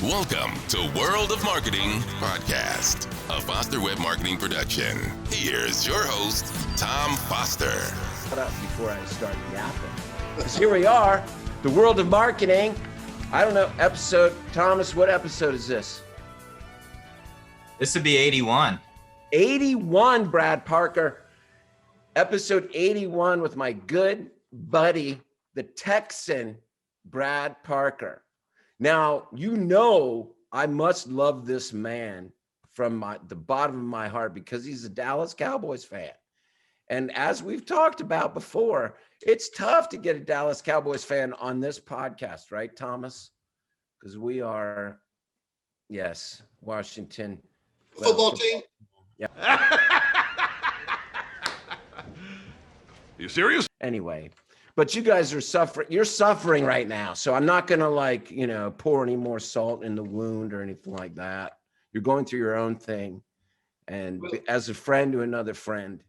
Welcome to World of Marketing Podcast, a Foster Web Marketing production. Here's your host, Tom Foster. Shut up before I start yapping. Because here we are, the World of Marketing. I don't know, episode, Thomas, what episode is this? This would be 81. 81, Brad Parker. Episode 81 with my good buddy, the Texan, Brad Parker. Now, you know I must love this man from the bottom of my heart because he's a Dallas Cowboys fan. And as we've talked about before, it's tough to get a Dallas Cowboys fan on this podcast, right, Thomas? Because we are, yes, Washington. Football team? Yeah. You serious? Anyway, but you guys are suffering. You're suffering right now. So I'm not going to pour any more salt in the wound or anything like that. You're going through your own thing. And as a friend to another friend.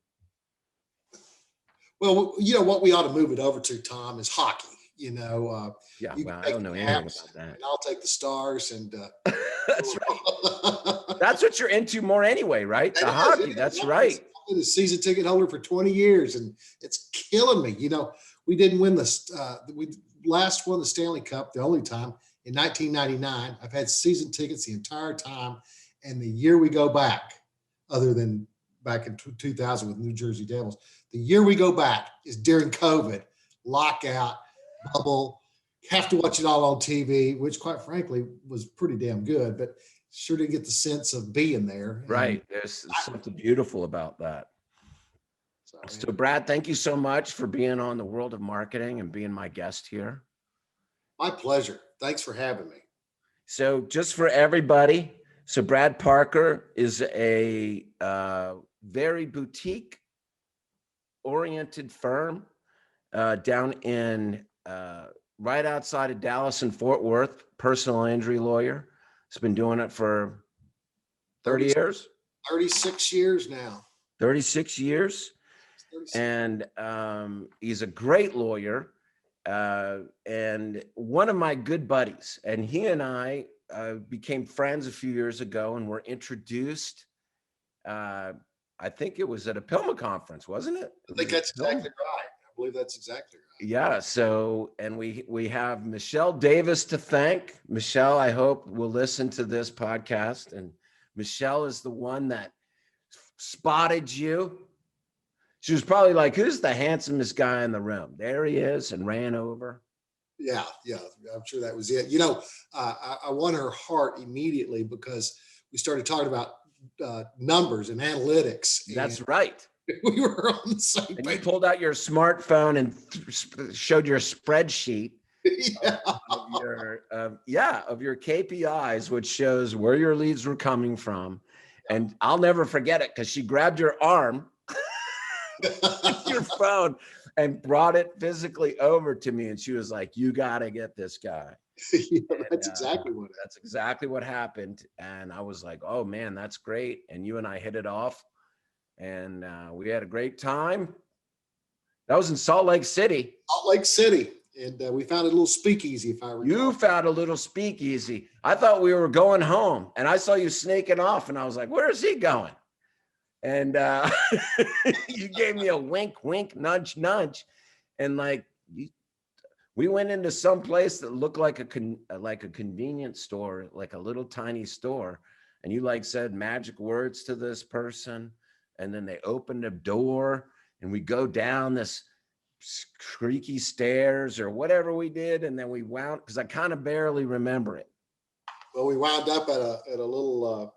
Well, you know what we ought to move it over to, Tom, is hockey. I don't know anything about that. And I'll take the Stars and that's right. That's what you're into more anyway, right? The hockey. That's right. I've been a season ticket holder for 20 years, and it's killing me. We didn't win we last won the Stanley Cup the only time in 1999. I've had season tickets the entire time, and the year we go back, other than back in 2000 with New Jersey Devils, the year we go back is during COVID, lockout, bubble, have to watch it all on TV, which quite frankly was pretty damn good, but sure didn't get the sense of being there. Right. There's something beautiful about that. So Brad, thank you so much for being on the World of Marketing and being my guest here. My pleasure. Thanks for having me. So just for everybody, so Brad Parker is a very boutique oriented firm down in right outside of Dallas and Fort Worth, personal injury lawyer. He's been doing it for 30 years. 36 years now. 36 years. 36. And he's a great lawyer and one of my good buddies. And he and I became friends a few years ago and were introduced. I think it was at a PILMA conference, wasn't it? I think that's exactly right. I believe that's exactly right. Yeah. So, and we have Michelle Davis to thank. Michelle, I hope will listen to this podcast. And Michelle is the one that spotted you. She was probably like, who's the handsomest guy in the room? There he is, and ran over. Yeah. I'm sure that was it. I won her heart immediately because we started talking about numbers and analytics. That's right. We were on the same and page. You pulled out your smartphone and showed your spreadsheet of your KPIs, which shows where your leads were coming from. And I'll never forget it because she grabbed your arm, your phone, and brought it physically over to me. And she was like, "You got to get this guy." That's exactly what happened. And I was like, "Oh man, that's great." And you and I hit it off. And we had a great time. That was in Salt Lake City. And we found a little speakeasy, if I recall. You found a little speakeasy. I thought we were going home, and I saw you snaking off, and I was like, where is he going? And you gave me a wink, wink, nudge, nudge. And we went into some place that looked like a convenience store, like a little tiny store. And you said magic words to this person. And then they opened a door and we go down this creaky stairs or whatever we did. And then we wound, because I kind of barely remember it. Well, we wound up at a little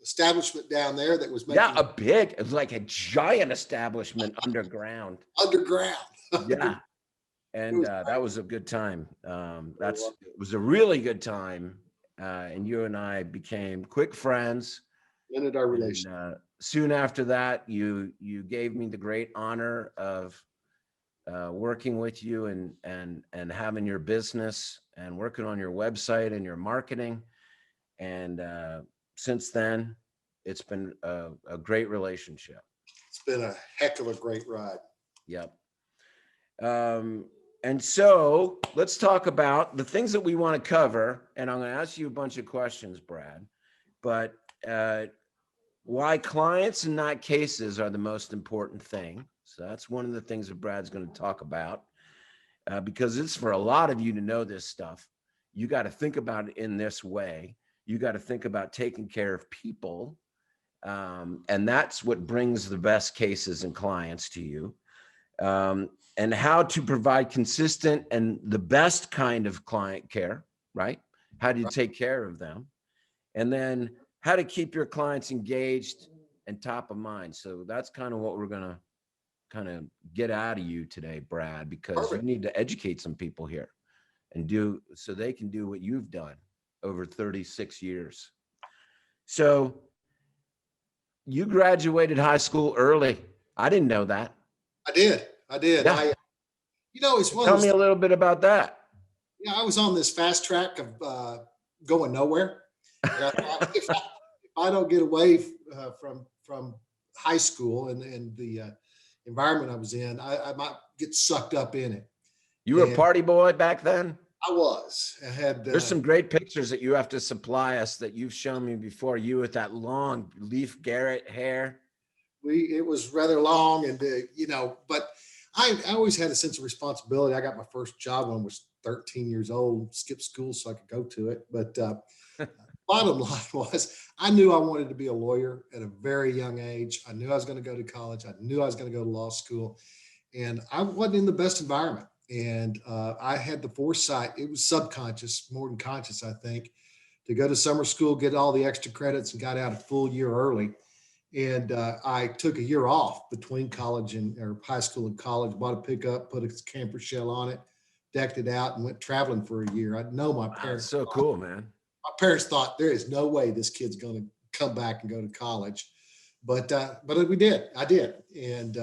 establishment down there that was making... Yeah, it was like a giant establishment underground. Yeah. And that was a good time. It was a really good time. And you and I became quick friends. Ended our relationship. And, soon after that, you gave me the great honor of working with you and having your business and working on your website and your marketing. And since then, it's been a great relationship. It's been a heck of a great ride. Yep. And so let's talk about the things that we want to cover. And I'm going to ask you a bunch of questions, Brad. But why clients and not cases are the most important thing. So that's one of the things that Brad's going to talk about, because it's for a lot of you to know this stuff. You got to think about it in this way. You got to think about taking care of people. And that's what brings the best cases and clients to you. And how to provide consistent and the best kind of client care, right? How do you take care of them? And then how to keep your clients engaged and top of mind. So that's kind of what we're going to kind of get out of you today, Brad, because you need to educate some people here and do so they can do what you've done over 36 years. So you graduated high school early. I didn't know that. I did. Yeah. It's one. Tell me a little bit about that. Yeah, I was on this fast track of going nowhere. If I don't get away from high school and the environment I was in, I might get sucked up in it. You were a party boy back then? I was. I had. There's some great pictures that you have to supply us that you've shown me before. You with that long Leif Garrett hair. It was rather long, and but I always had a sense of responsibility. I got my first job when I was 13 years old. Skipped school so I could go to it. But bottom line was, I knew I wanted to be a lawyer at a very young age. I knew I was going to go to college. I knew I was going to go to law school, and I wasn't in the best environment. And I had the foresight. It was subconscious, more than conscious, I think, to go to summer school, get all the extra credits, and got out a full year early. And I took a year off between college or high school and college, bought a pickup, put a camper shell on it, decked it out, and went traveling for a year. I know my parents. So cool, man. My parents thought there is no way this kid's going to come back and go to college. But we did. I did. And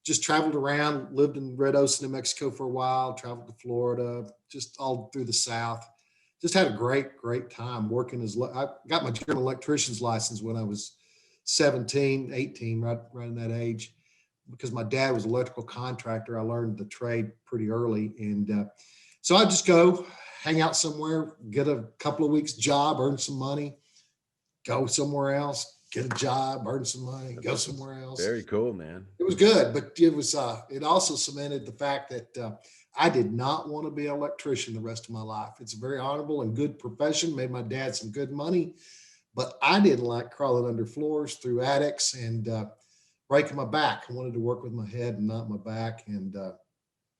just traveled around, lived in Red Osa, New Mexico for a while, traveled to Florida, just all through the South. Just had a great time working I got my general electrician's license when I was 17, 18, right in that age, because my dad was an electrical contractor. I learned the trade pretty early. And so I just go hang out somewhere, get a couple of weeks job, earn some money, go somewhere else, get a job, earn some money, go somewhere else. Very cool, man. It was good, but it also cemented the fact that I did not want to be an electrician the rest of my life. It's a very honorable and good profession, made my dad some good money. But I didn't like crawling under floors, through attics, and breaking my back. I wanted to work with my head and not my back. And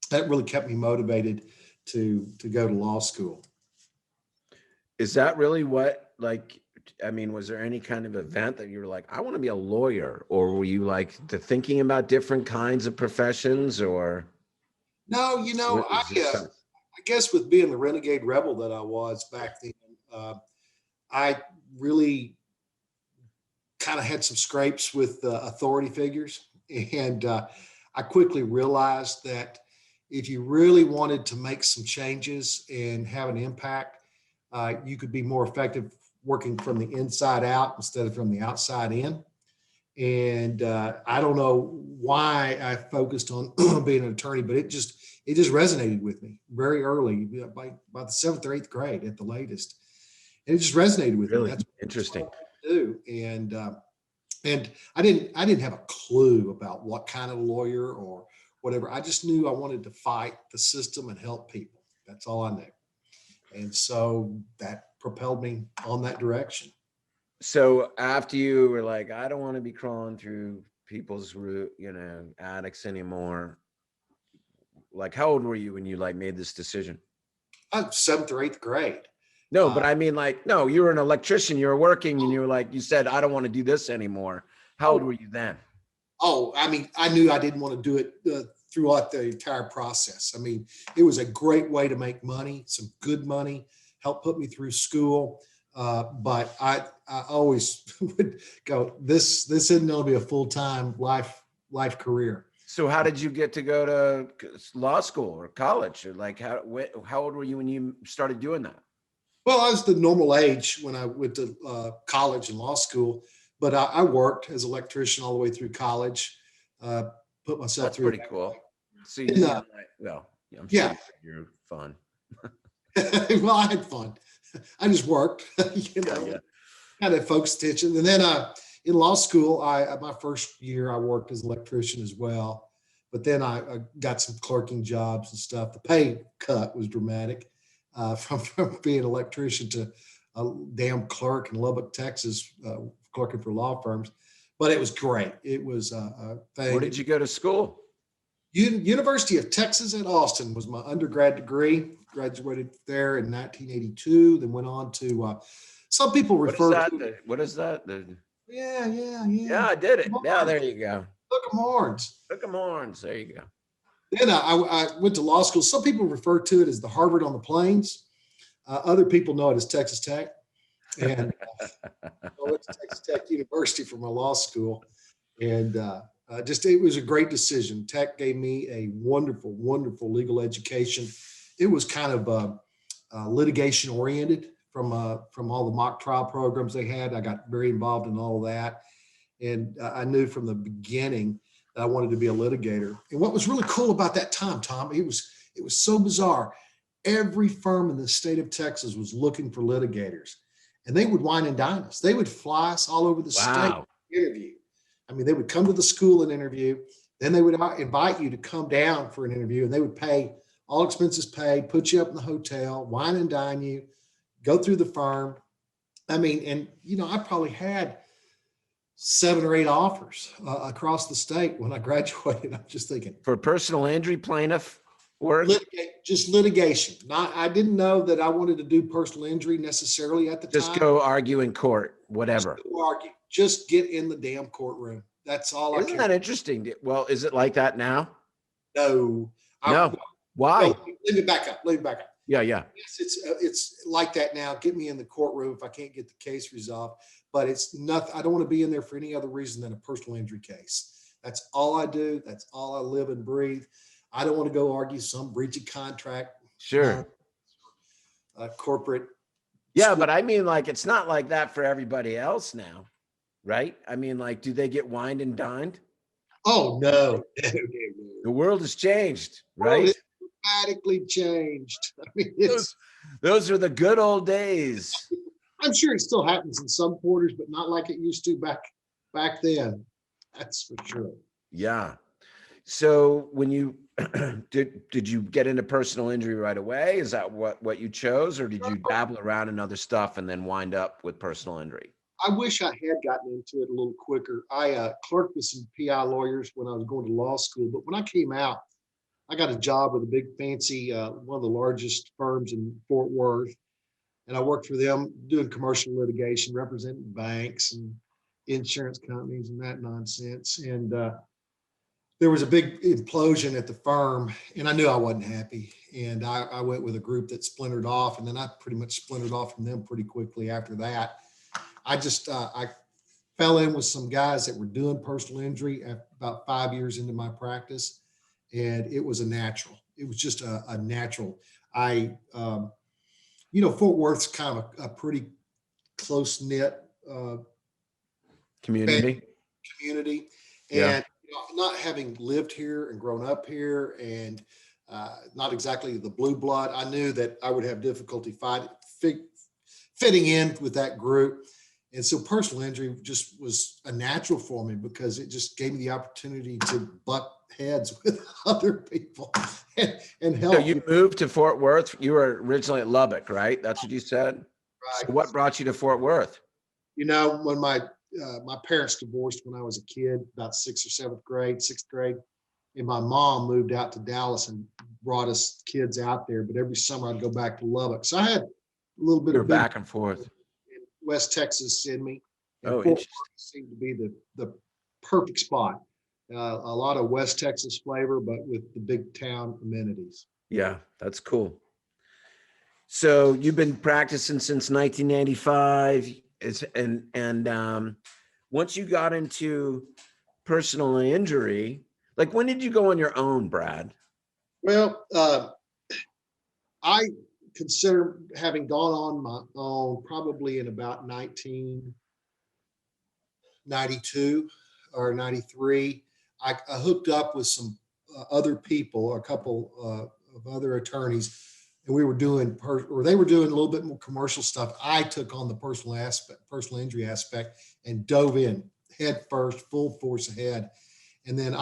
that really kept me motivated to go to law school. Is that really what, was there any kind of event that you were like, I want to be a lawyer? Or were you thinking about different kinds of professions or? No, I guess with being the renegade rebel that I was back then, I really kind of had some scrapes with authority figures. And I quickly realized that if you really wanted to make some changes and have an impact, you could be more effective working from the inside out instead of from the outside in. And I don't know why I focused on being an attorney, but it just resonated with me very early, by the 7th or 8th grade at the latest. And it just resonated with me. That's interesting. What I do. And I didn't have a clue about what kind of lawyer or whatever. I just knew I wanted to fight the system and help people. That's all I knew. And so that propelled me on that direction. So after you were like, I don't want to be crawling through people's attics anymore. How old were you when you made this decision? I was 7th or 8th grade. No, but I mean, no, you were an electrician, you were working, and you were you said, I don't want to do this anymore. How old were you then? Oh, I knew I didn't want to do it throughout the entire process. It was a great way to make money, some good money, help put me through school. But I always would go, this isn't going to be a full-time life career. So how did you get to go to law school or college? Or how old were you when you started doing that? Well, I was the normal age when I went to college and law school, but I worked as an electrician all the way through college. Put myself That's through. Pretty cool. So I'm Yeah. sure you're fun. Well, I had fun. I just worked, Yeah. kind of folks' attention. And then in law school, my first year I worked as an electrician as well. But then I got some clerking jobs and stuff. The pay cut was dramatic from being an electrician to a damn clerk in Lubbock, Texas, clerking for law firms. But it was great. It was a thing. Where did you go to school? University of Texas at Austin was my undergrad degree. Graduated there in 1982. Then went on to. Some people refer to. What is that? Yeah. Yeah, I did it. Yeah, there you go. Look 'em horns. Hook 'em horns. There you go. Then I went to law school. Some people refer to it as the Harvard on the Plains. Other people know it as Texas Tech. And I went to Texas Tech University for my law school. And it was a great decision. Tech gave me a wonderful, wonderful legal education. It was kind of litigation oriented from all the mock trial programs they had. I got very involved in all of that. And I knew from the beginning that I wanted to be a litigator. And what was really cool about that time, Tom, it was so bizarre. Every firm in the state of Texas was looking for litigators, and they would wine and dine us. They would fly us all over the state to interview. I mean, they would come to the school and interview. Then they would invite you to come down for an interview, and they would pay all expenses paid, put you up in the hotel, wine and dine you, go through the firm. I mean, and I probably had 7 or 8 offers across the state when I graduated. I'm just thinking for personal injury plaintiff work, just litigation. I didn't know that I wanted to do personal injury necessarily at the time. Just go argue in court, whatever. Just get in the damn courtroom. That's all. Isn't that interesting? Well, is it like that now? No. Why? No, let me back up. Yeah. Yes, it's like that now. Get me in the courtroom if I can't get the case resolved. But it's nothing. I don't want to be in there for any other reason than a personal injury case. That's all I do. That's all I live and breathe. I don't want to go argue some breach of contract. Sure. Corporate. Yeah, but I mean, like, it's not like that for everybody else now, right? I mean, like, do they get wined and dined? Oh, no. The world has changed, right? It's dramatically changed. I mean, those are the good old days. I'm sure it still happens in some quarters, but not like it used to back then. That's for sure. Yeah. So when you did you get into personal injury right away? Is that what you chose, or did you dabble around in other stuff and then wind up with personal injury? I wish I had gotten into it a little quicker. I clerked with some PI lawyers when I was going to law school, but when I came out, I got a job with a big fancy, one of the largest firms in Fort Worth. And I worked for them doing commercial litigation, representing banks and insurance companies and that nonsense. And there was a big implosion at the firm, and I knew I wasn't happy. And I went with a group that splintered off, and then I pretty much splintered off from them pretty quickly after that. I fell in with some guys that were doing personal injury about 5 years into my practice, and it was a natural. It was just a natural. Fort Worth's kind of a pretty close-knit community. And not having lived here and grown up here and not exactly the blue blood, I knew that I would have difficulty fitting in with that group. And so personal injury just was a natural for me because it just gave me the opportunity to butt heads with other people and help. So you moved to Fort Worth. You were originally at Lubbock, right? That's what you said? Right. So what brought you to Fort Worth? When my parents divorced when I was a kid, about sixth grade, and my mom moved out to Dallas and brought us kids out there. But every summer I'd go back to Lubbock. So I had a little bit of back and forth. West Texas in me. And Oh, Fort interesting. Worth seemed to be the perfect spot. A lot of West Texas flavor, but with the big town amenities. Yeah, that's cool. So you've been practicing since 1995. Once you got into personal injury, like when did you go on your own, Brad? Well, I consider having gone on my own probably in about 1992 or 93. I hooked up with some other people, a couple of other attorneys, and we were doing, or they were doing a little bit more commercial stuff. I took on the personal injury aspect, and dove in head first, full force ahead. And then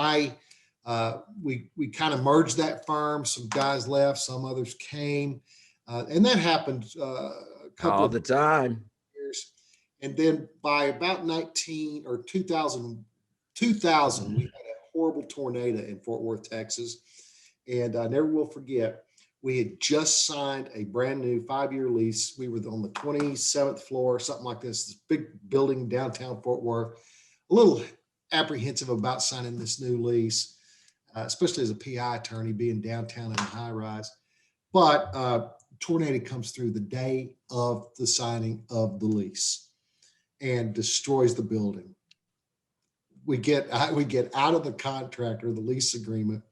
we kind of merged that firm. Some guys left, some others came, and that happened a couple All the time. years. And then by about 2000, we had a horrible tornado in Fort Worth, Texas. And I never will forget, we had just signed a brand new 5-year lease. We were on the 27th floor, something like this big building downtown Fort Worth. A little apprehensive about signing this new lease, especially as a PI attorney being downtown in a high rise. But tornado comes through the day of the signing of the lease and destroys the building. We get out of the contract or the lease agreement,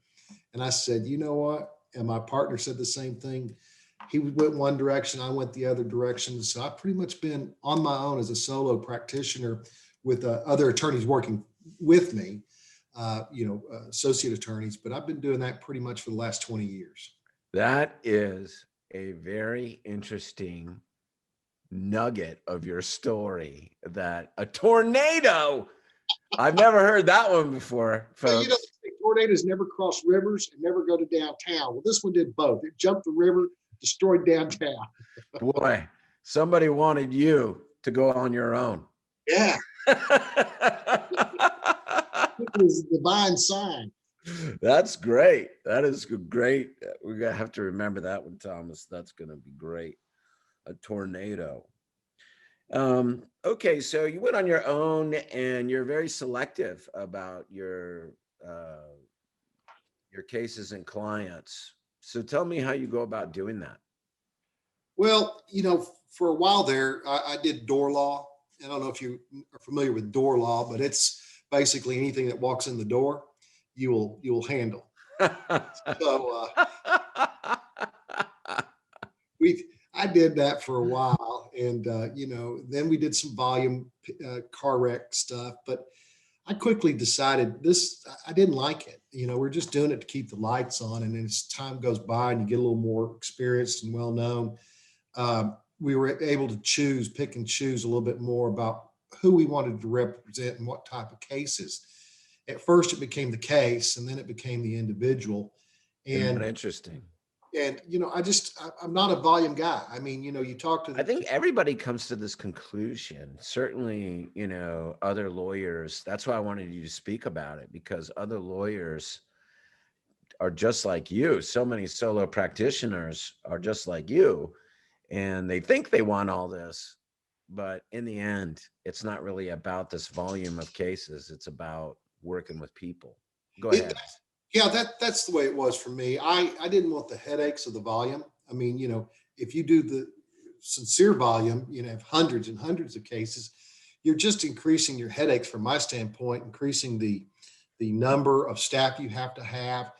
and I said, you know what? And my partner said the same thing. He went one direction, I went the other direction. So I've pretty much been on my own as a solo practitioner with other attorneys working with me, associate attorneys. But I've been doing that pretty much for the last 20 years. That is a very interesting nugget of your story, that a tornado. I've never heard that one before, folks. Well, tornadoes never cross rivers and never go to downtown. Well, this one did both. It jumped the river, destroyed downtown. Boy, somebody wanted you to go on your own. Yeah. It was a divine sign. That's great. That is great. We're going to have to remember that one, Thomas. That's going to be great. A tornado. Okay, so you went on your own, and you're very selective about your cases and clients. So tell me how you go about doing that. Well, for a while there, I did door law. I don't know if you are familiar with door law, but it's basically anything that walks in the door, you will handle. So I did that for a while, and then we did some volume car wreck stuff, but I quickly decided I didn't like it. We're just doing it to keep the lights on. And then as time goes by and you get a little more experienced and well known, we were able to pick and choose a little bit more about who we wanted to represent and what type of cases. At first it became the case, and then it became the individual. And interesting. And, I'm not a volume guy. I mean, you talk to I think everybody comes to this conclusion. Certainly, other lawyers. That's why I wanted you to speak about it, because other lawyers are just like you. So many solo practitioners are just like you, and they think they want all this. But in the end, it's not really about this volume of cases. It's about working with people. Go ahead. Yeah, that's the way it was for me. I didn't want the headaches of the volume. I mean, if you do the sincere volume, have hundreds and hundreds of cases, you're just increasing your headaches from my standpoint, increasing the number of staff you have to have.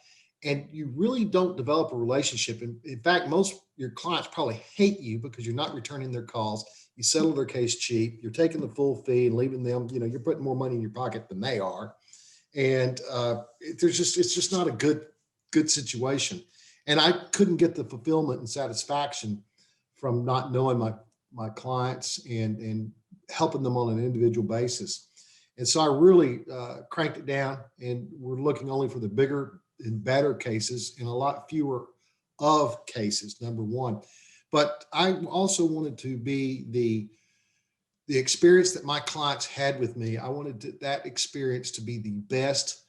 And you really don't develop a relationship. In fact, most your clients probably hate you because you're not returning their calls. You settle their case cheap. You're taking the full fee and leaving them, you're putting more money in your pocket than they are. And it's just not a good situation. And I couldn't get the fulfillment and satisfaction from not knowing my clients and helping them on an individual basis. And so I really cranked it down, and we're looking only for the bigger and better cases and a lot fewer of cases, number one. But I also wanted to be the experience that my clients had with me. I wanted that experience to be the best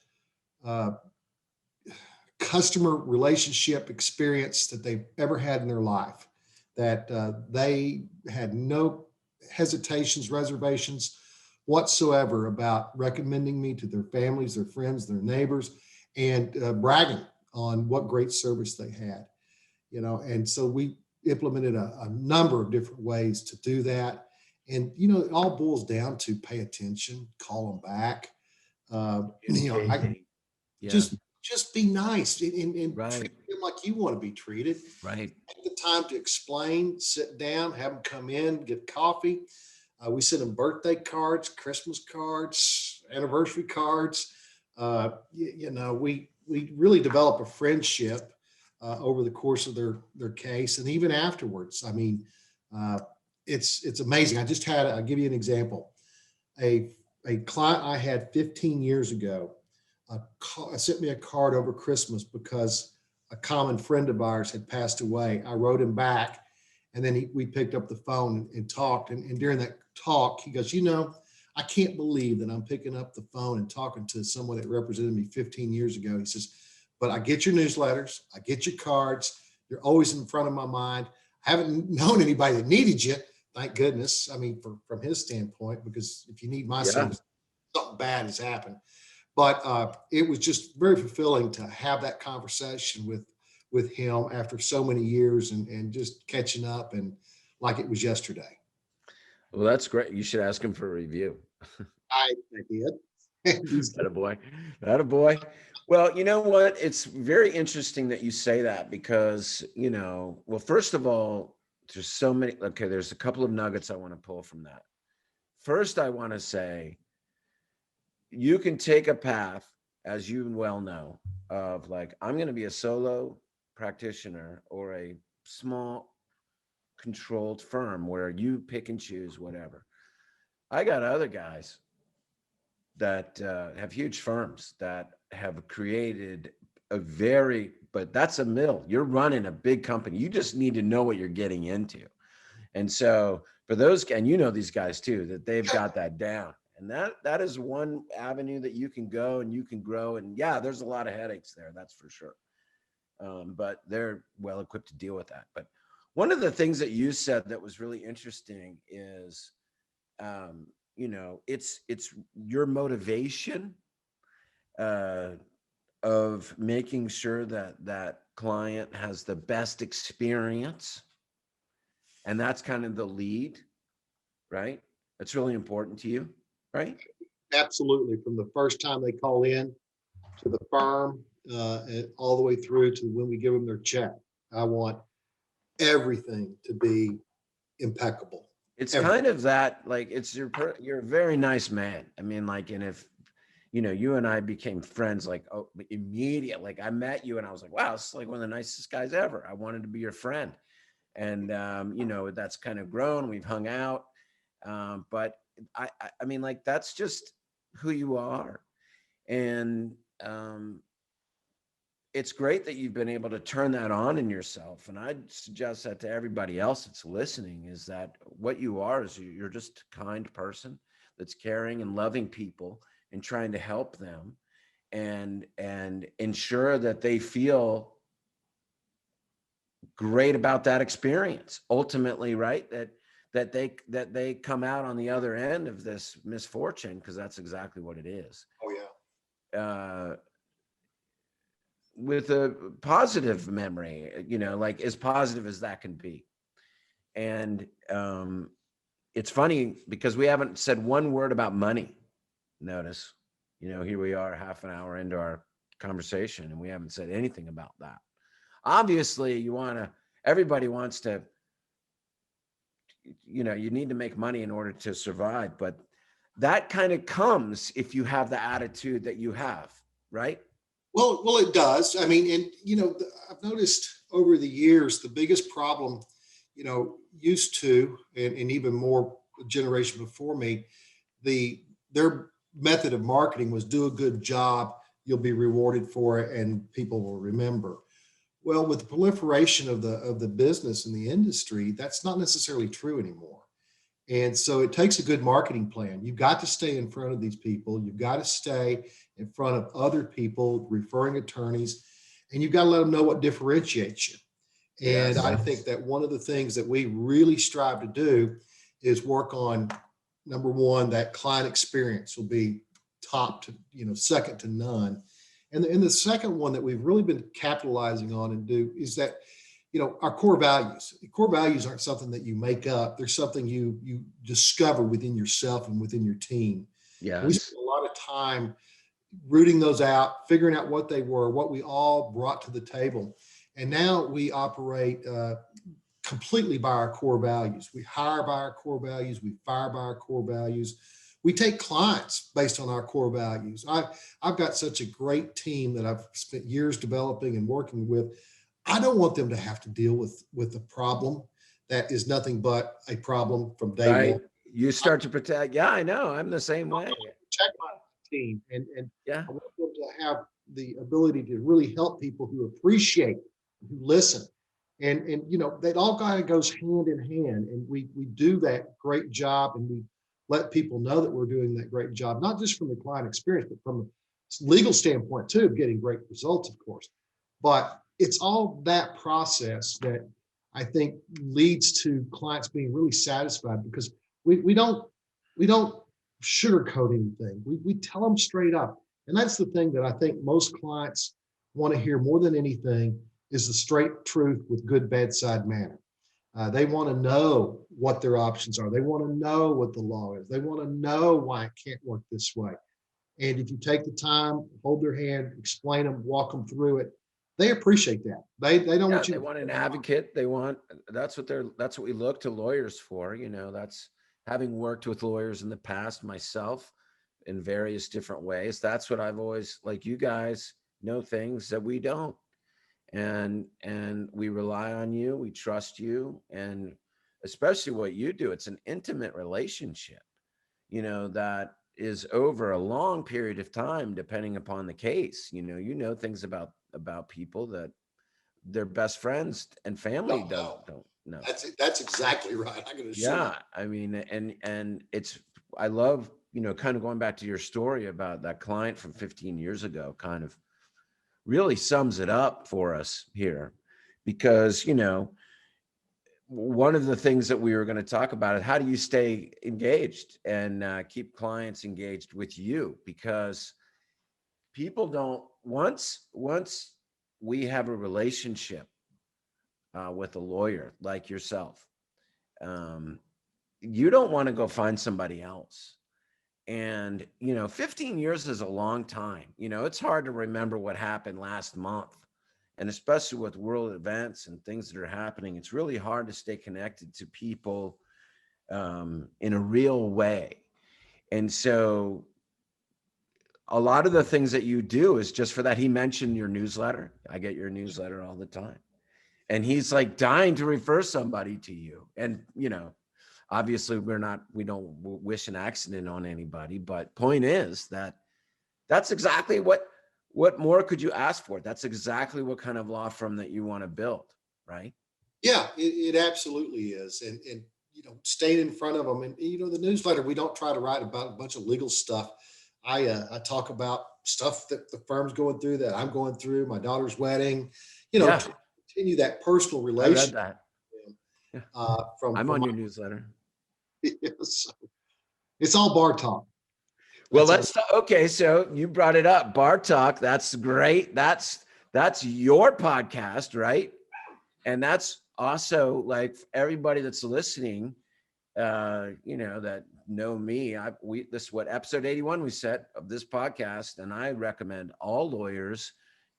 customer relationship experience that they've ever had in their life, that they had no hesitations, reservations whatsoever about recommending me to their families, their friends, their neighbors, and bragging on what great service they had. And so we implemented a number of different ways to do that. And, it all boils down to pay attention, call them back. Just be nice and Right. treat them like you want to be treated. Right. Take the time to explain, sit down, have them come in, get coffee. We send them birthday cards, Christmas cards, anniversary cards. We really develop a friendship over the course of their case, and even afterwards. I mean, it's amazing. I'll give you an example. A client I had 15 years ago sent me a card over Christmas because a common friend of ours had passed away. I wrote him back, and then we picked up the phone and talked. And during that talk, he goes, I can't believe that I'm picking up the phone and talking to someone that represented me 15 years ago. He says, but I get your newsletters, I get your cards. You're always in front of my mind. I haven't known anybody that needed you. Thank goodness. I mean, from his standpoint, because if you need my service, something bad has happened. But it was just very fulfilling to have that conversation with him after so many years and just catching up and like it was yesterday. Well, that's great. You should ask him for a review. I did. Attaboy. Well, you know what? It's very interesting that you say that because, well, first of all, there's so many. Okay, there's a couple of nuggets I want to pull from that. First, I want to say you can take a path, as you well know, of like, I'm going to be a solo practitioner or a small controlled firm where you pick and choose whatever. I got other guys that have huge firms that have created but that's a mill. You're running a big company. You just need to know what you're getting into. And so for those, and these guys too, that they've got that down. And that is one avenue that you can go and you can grow. And yeah, there's a lot of headaches there, that's for sure. But they're well equipped to deal with that. But one of the things that you said that was really interesting is, it's your motivation of making sure that client has the best experience. And that's kind of the lead, right? That's really important to you, right? Absolutely. From the first time they call in to the firm, and all the way through to when we give them their check. I want everything to be impeccable. It's kind of that, like, it's you're a very nice man. I mean, like, and if, you and I became friends, like, immediate, like I met you and I was like, wow, this is like one of the nicest guys ever. I wanted to be your friend. And, that's kind of grown. We've hung out. But I mean, like, that's just who you are. And, it's great that you've been able to turn that on in yourself. And I'd suggest that to everybody else that's listening, is that what you are is you're just a kind person that's caring and loving people and trying to help them and ensure that they feel great about that experience. Ultimately, right? That they come out on the other end of this misfortune, because that's exactly what it is. Oh yeah. With a positive memory, like as positive as that can be. And it's funny because we haven't said one word about money. Notice, here we are half an hour into our conversation and we haven't said anything about that. Obviously, everybody wants to, you need to make money in order to survive, but that kind of comes if you have the attitude that you have, right? Well, it does. I mean, and I've noticed over the years, the biggest problem, used to, and even more generation before me, their method of marketing was do a good job, you'll be rewarded for it, and people will remember. Well, with the proliferation of the business and the industry, that's not necessarily true anymore. And so it takes a good marketing plan. You've got to stay in front of these people. You've got to stay in front of other people, referring attorneys, and you've got to let them know what differentiates you. And yes. I think that one of the things that we really strive to do is work on, number one, that client experience will be top to, second to none. And the second one that we've really been capitalizing on and do is that, our core values. Core values aren't something that you make up. They're something you discover within yourself and within your team. Yeah. We spent a lot of time rooting those out, figuring out what they were, what we all brought to the table. And now we operate completely by our core values. We hire by our core values. We fire by our core values. We take clients based on our core values. I've got such a great team that I've spent years developing and working with. I don't want them to have to deal with a problem that is nothing but a problem from day Right. one. You start to protect. Yeah, I know. I'm the same way. Protect my team, and Yeah. I want them to have the ability to really help people who appreciate, who listen, and that all kind of goes hand in hand, and we do that great job, and we let people know that we're doing that great job, not just from the client experience, but from a legal standpoint too, of getting great results, of course. But it's all that process that I think leads to clients being really satisfied, because we don't sugarcoat anything. We tell them straight up. And that's the thing that I think most clients want to hear more than anything, is the straight truth with good bedside manner. They want to know what their options are. They want to know what the law is. They want to know why it can't work this way. And if you take the time, hold their hand, explain them, walk them through it, they appreciate that. They don't Yeah, want you they to. want an advocate. That's what we look to lawyers for. That's having worked with lawyers in the past myself in various different ways. That's what I've always, like, you guys know things that we don't. And we rely on you, we trust you, and especially what you do. It's an intimate relationship, that is over a long period of time, depending upon the case. You know things about people that their best friends and family Don't know. don't know. That's exactly right. I can assure you. Yeah, I mean, and I love, kind of going back to your story about that client from 15 years ago, kind of really sums it up for us here, because one of the things that we were going to talk about is, how do you stay engaged and keep clients engaged with you? Because people don't, once we have a relationship with a lawyer like yourself, um, you don't want to go find somebody else. And 15 years is a long time. It's hard to remember what happened last month, and especially with world events and things that are happening, it's really hard to stay connected to people in a real way. And so a lot of the things that you do is just for that. He mentioned your newsletter. I get your newsletter all the time, and he's like dying to refer somebody to you. And obviously we don't wish an accident on anybody, but point is that's exactly what more could you ask for? That's exactly what kind of law firm that you want to build, right? Yeah, it absolutely is. And staying in front of them, and the newsletter, we don't try to write about a bunch of legal stuff. I talk about stuff that the firm's going through, that I'm going through, my daughter's wedding, Yeah. to continue that personal I relationship. read that. Yeah. From on your newsletter. So it's all bar talk. Well, That's okay. So you brought it up, Bar Talk. That's great. That's your podcast, right? And that's also, like, everybody that's listening, that know me. This is what episode 81 we said of this podcast, and I recommend all lawyers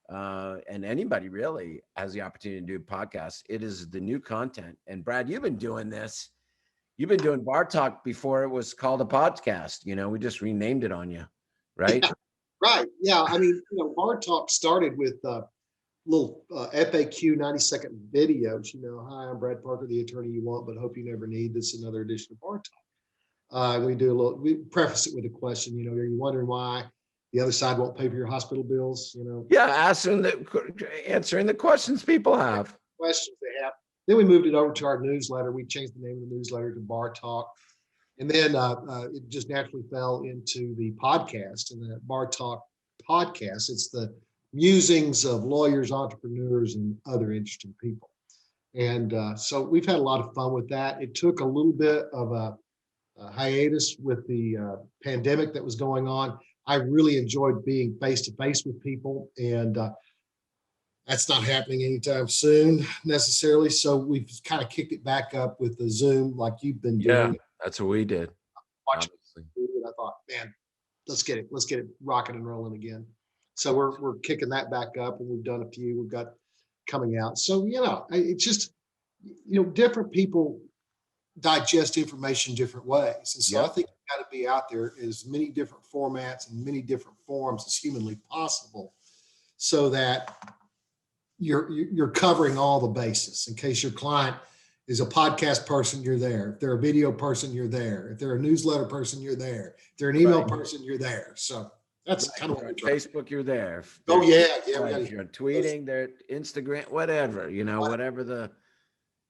and anybody really has the opportunity to do podcasts. It is the new content. And Brad, you've been doing this. You've been doing Bar Talk before it was called a podcast. We just renamed it on you, right? Yeah, right. Yeah. I mean, Bar Talk started with little FAQ 90-second videos. Hi, I'm Brad Parker, the attorney you want, but hope you never need. This is another edition of Bar Talk. We preface it with a question. Are you wondering why the other side won't pay for your hospital bills? Yeah, answering the questions people have. Questions they have. Then we moved it over to our newsletter. We changed the name of the newsletter to Bar Talk. And then it just naturally fell into the podcast, and the Bar Talk podcast. It's the musings of lawyers, entrepreneurs, and other interesting people. And so we've had a lot of fun with that. It took a little bit of a hiatus with the pandemic that was going on. I really enjoyed being face to face with people, and that's not happening anytime soon necessarily. So we've kind of kicked it back up with the Zoom, like you've been doing. Yeah, that's what we did. Watching it, I thought, man, let's get it rocking and rolling again. So we're kicking that back up, and we've done a few. We've got coming out. So it's just different people digest information different ways, and so I think you've got to be out there in as many different formats and many different forms as humanly possible, so that you're covering all the bases in case your client is a podcast person, you're there. If they're a video person, you're there. If they're a newsletter person, you're there. If they're an email person, you're there. So that's kind of what on we're trying. Facebook, you're there. Oh yeah, yeah. If you're tweeting, they're Instagram, whatever, whatever the.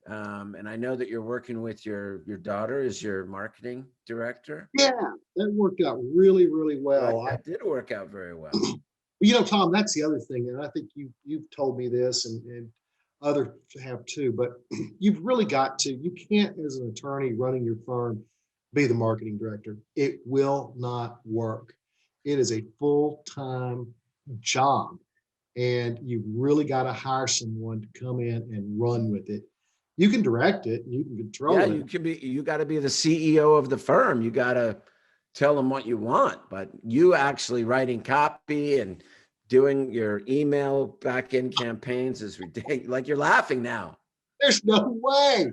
And I know that you're working with your daughter as your marketing director. Yeah, that worked out really, really well. That did work out very well. Tom, that's the other thing, and I think you've told me this, and others have too. But you've really got to. You can't, as an attorney running your firm, be the marketing director. It will not work. It is a full-time job, and you've really got to hire someone to come in and run with it. You can direct it, you can control it. You got to be the CEO of the firm. You got to tell them what you want, but you actually writing copy and doing your email back-end campaigns is ridiculous. Like, you're laughing now. There's no way.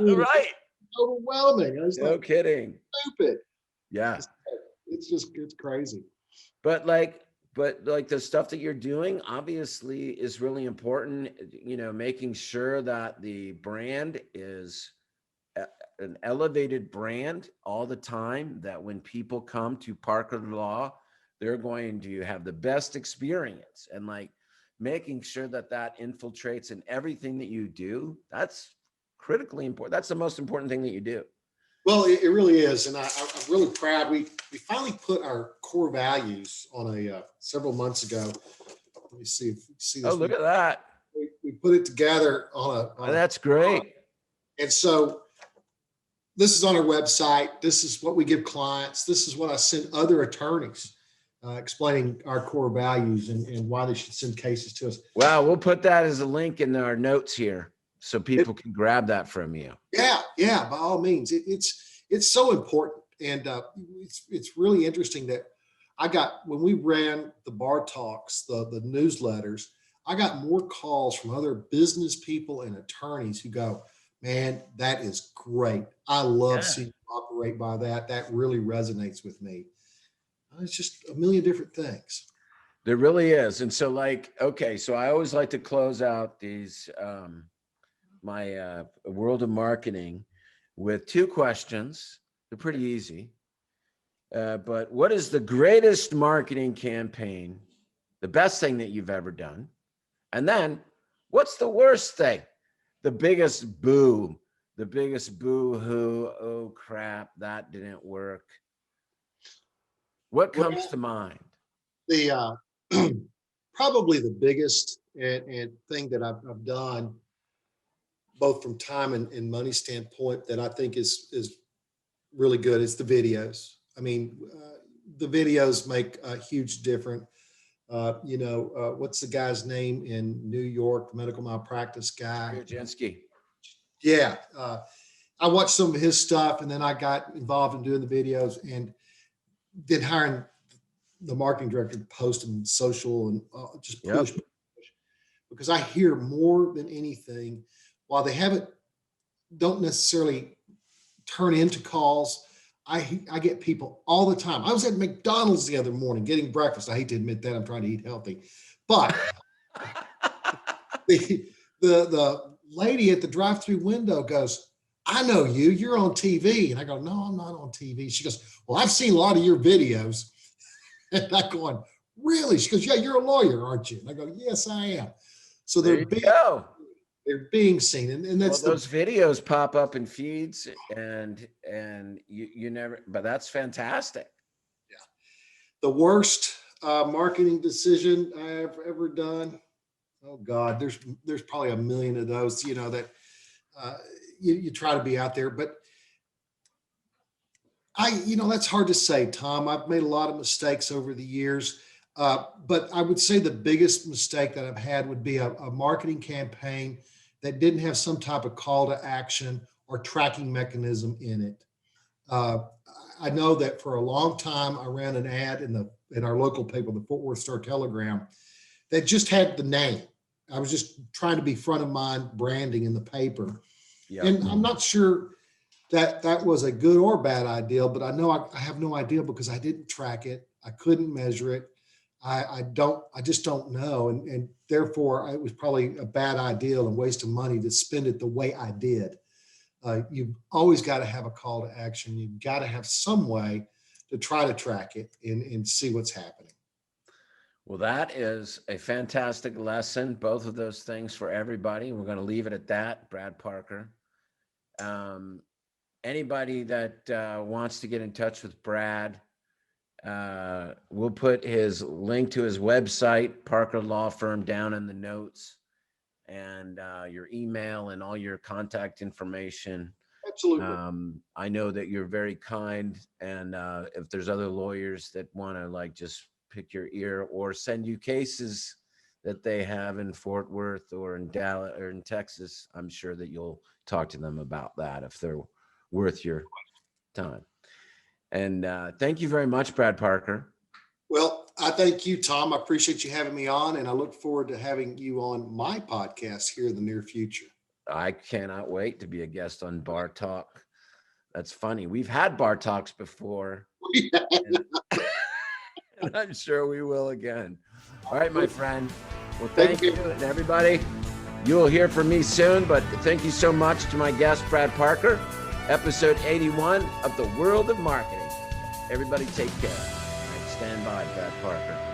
Right. Overwhelming. No kidding. Stupid. Yeah. It's crazy. But the stuff that you're doing obviously is really important, making sure that the brand is an elevated brand all the time, that when people come to Parker Law, they're going to have the best experience, and making sure that infiltrates in everything that you do. That's critically important. That's the most important thing that you do. Well, it really is, and I'm really proud. We finally put our core values on several months ago. Let me see if you see this. Oh, look at that! We put it together on that's great. And so this is on our website. This is what we give clients. This is what I send other attorneys, explaining our core values and why they should send cases to us. Wow, we'll put that as a link in our notes here, so people can grab that from you. Yeah, by all means. It's so important. And it's really interesting that when we ran the bar talks, the newsletters, I got more calls from other business people and attorneys who go, man, that is great. I love seeing you operate by that. That really resonates with me. It's just a million different things. There really is. And so so I always like to close out these, my world of marketing with two questions. They're pretty easy. But what is the greatest marketing campaign, the best thing that you've ever done? And then what's the worst thing? The biggest boo-hoo, oh crap, that didn't work. What comes to mind? The probably the biggest and thing that I've done, both from time and money standpoint, that I think is really good, is the videos. I mean, the videos make a huge difference. What's the guy's name in New York, the medical malpractice guy? Jansky. Yeah. I watched some of his stuff, and then I got involved in doing the videos, and then hiring the marketing director to post in social and just push. Because I hear more than anything, while they don't necessarily turn into calls, I get people all the time. I was at McDonald's the other morning getting breakfast. I hate to admit that, I'm trying to eat healthy, but the lady at the drive-through window goes, I know you, you're on TV. And I go, no, I'm not on TV. She goes, well, I've seen a lot of your videos. And I'm going, really? She goes, yeah, you're a lawyer, aren't you? And I go, yes, I am. So they're being seen. And that's those videos pop up in feeds and you never, but that's fantastic. Yeah. The worst marketing decision I've ever done. Oh God, there's probably a million of those, that you try to be out there, but that's hard to say, Tom. I've made a lot of mistakes over the years. But I would say the biggest mistake that I've had would be a marketing campaign that didn't have some type of call to action or tracking mechanism in it. I know that for a long time, I ran an ad in our local paper, the Fort Worth Star-Telegram, that just had the name. I was just trying to be front of mind branding in the paper. Yep. And I'm not sure that was a good or bad idea, but I know I have no idea because I didn't track it. I couldn't measure it. I just don't know. And therefore it was probably a bad idea and waste of money to spend it the way I did. You've always got to have a call to action. You've got to have some way to try to track it and see what's happening. Well, that is a fantastic lesson, both of those things for everybody. We're going to leave it at that, Brad Parker. Anybody that wants to get in touch with Brad, we'll put his link to his website, Parker Law Firm, down in the notes, and your email and all your contact information. Absolutely. I know that you're very kind, and if there's other lawyers that want to like just pick your ear or send you cases that they have in Fort Worth or in Dallas or in Texas, I'm sure that you'll talk to them about that if they're worth your time. And thank you very much, Brad Parker. Well, I thank you, Tom. I appreciate you having me on, and I look forward to having you on my podcast here in the near future. I cannot wait to be a guest on Bar Talk. That's funny. We've had Bar Talks before. And I'm sure we will again. All right, my friend. Well, thank you. And everybody, you will hear from me soon, but thank you so much to my guest, Brad Parker, episode 81 of The World of Marketing. Everybody take care. All right, stand by, Brad Parker.